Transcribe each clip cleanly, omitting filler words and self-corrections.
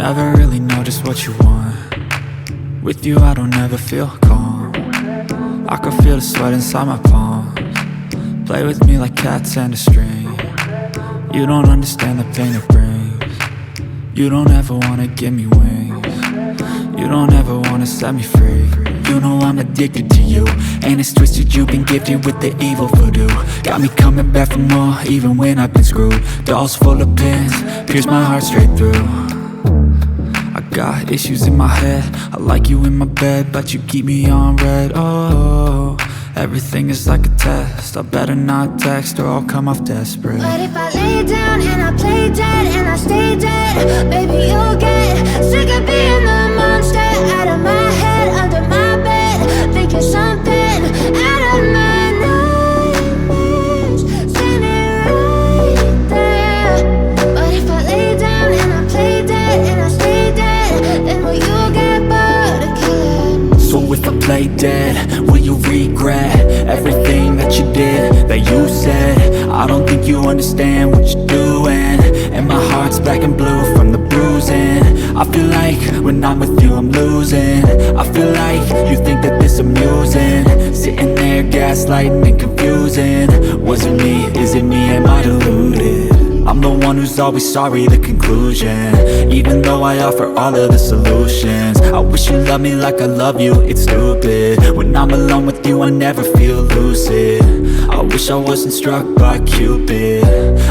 Never really know just what you want. With you I don't ever feel calm. I can feel the sweat inside my palms. Play with me like cats and a string. You don't understand the pain it brings. You don't ever wanna give me wings. You don't ever wanna set me free. You know I'm addicted to you, and it's twisted, you've been gifted with the evil voodoo. Got me coming back for more, even when I've been screwed. Dolls full of pins, pierce my heart straight through. I got issues in my head, I like you in my bed, but you keep me on red. Oh, everything is like a test, I better not text or I'll come off desperate. But if I lay down and I play dead and I stay dead, baby you'll get sick of being the monster out of my head, under my bed, thinking something out of my nightmares, standing right there. But if I lay down and I play dead and I stay dead, then will you get bored of killing me? So if I play dead, will you regret everything that you did, that you said? I don't think you understand what you're doing, and my heart's black and blue from the bruising. I feel like when I'm with you I'm losing. I feel like you think that this amusing, sitting there gaslighting and confusing. Was it me? Is it me? Am I deluded? I'm the one who's always sorry, the conclusion, even though I offer all of the solutions. I wish you loved me like I love you, it's stupid. When I'm alone with you I never feel lucid. I wish I wasn't struck by Cupid.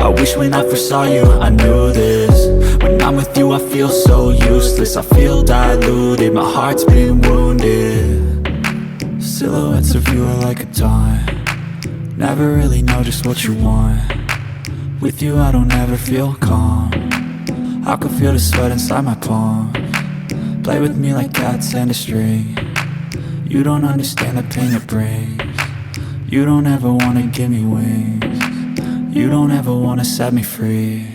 I wish when I first saw you I knew this. When I'm with you I feel so useless, I feel diluted, my heart's been wounded. Silhouettes of you are like a taunt. Never really know just what you want. With you I don't ever feel calm. I can feel the sweat inside my palms. Play with me like cats and a string. You don't understand the pain it brings. You don't ever wanna give me wings. You don't ever wanna set me free.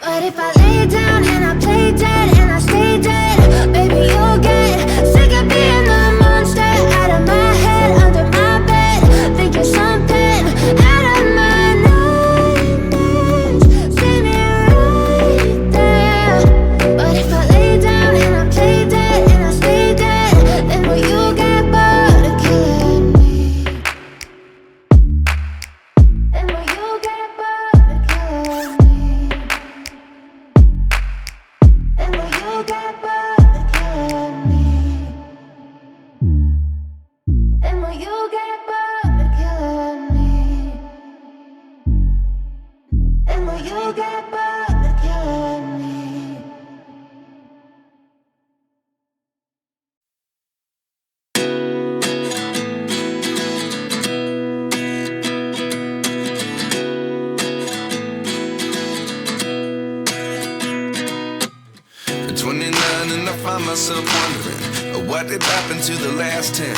But if I lay down and I play dead and I stay dead, baby you'll get sick of being the monster out of my head, under my bed, thinking something out of my nightmares, standing right there. But if I lay down and I play dead and I stay dead, then will you get bored of killing me? Then will you get bored of killing me? And will you get bored of killing me? And will you get bored of killing me? And will you get bored of killing me? At 29 and I find myself wondering what did happen to the last 10.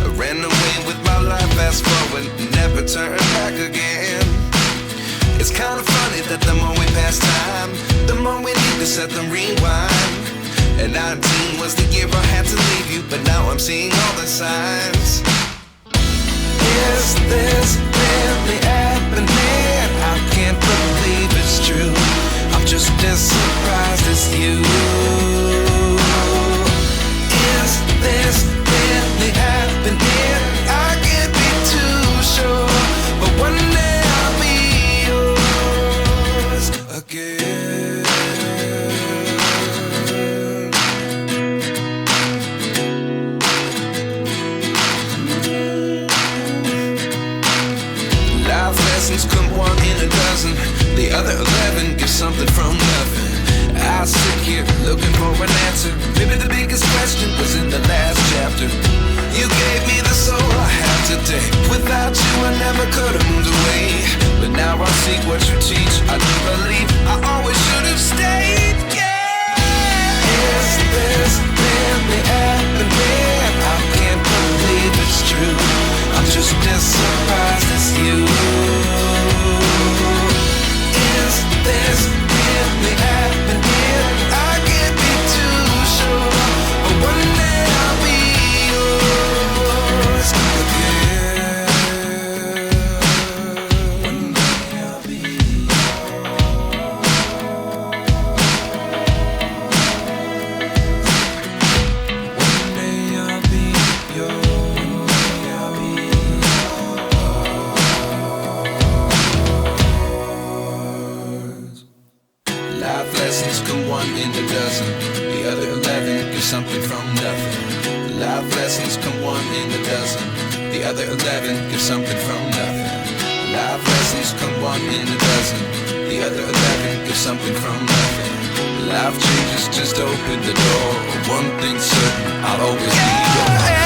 I ran away with my life, fast forward, never turn back again. It's kind of funny that the more we pass time, the more we need to set them rewind. And 19 was the year I had to leave you, but now I'm seeing all the signs. Is this really happening? I can't believe it's true. I'm just as surprised as you. Is this really happening? I can't be too sure, but one day I'll be yours again. Life lessons come one in a dozen. The other 11 get something from nothing. I sit here looking for an answer. Maybe the biggest question was in the last chapter. You gave me the soul I have today. Without you I never could have moved away. But now I see what you teach. I do believe I always should have stayed. Yeah. Is this really happening? I can't believe it's true. I'm just as surprised as you. Is this really happening? I can't be too sure, but one day I'll be yours again. One day I'll be yours. come one in a dozen. The other 11 give something from nothing. Life lessons come one in a dozen. The other 11 give something from nothing. Life changes, just open the door. One thing's certain, I'll always be yours.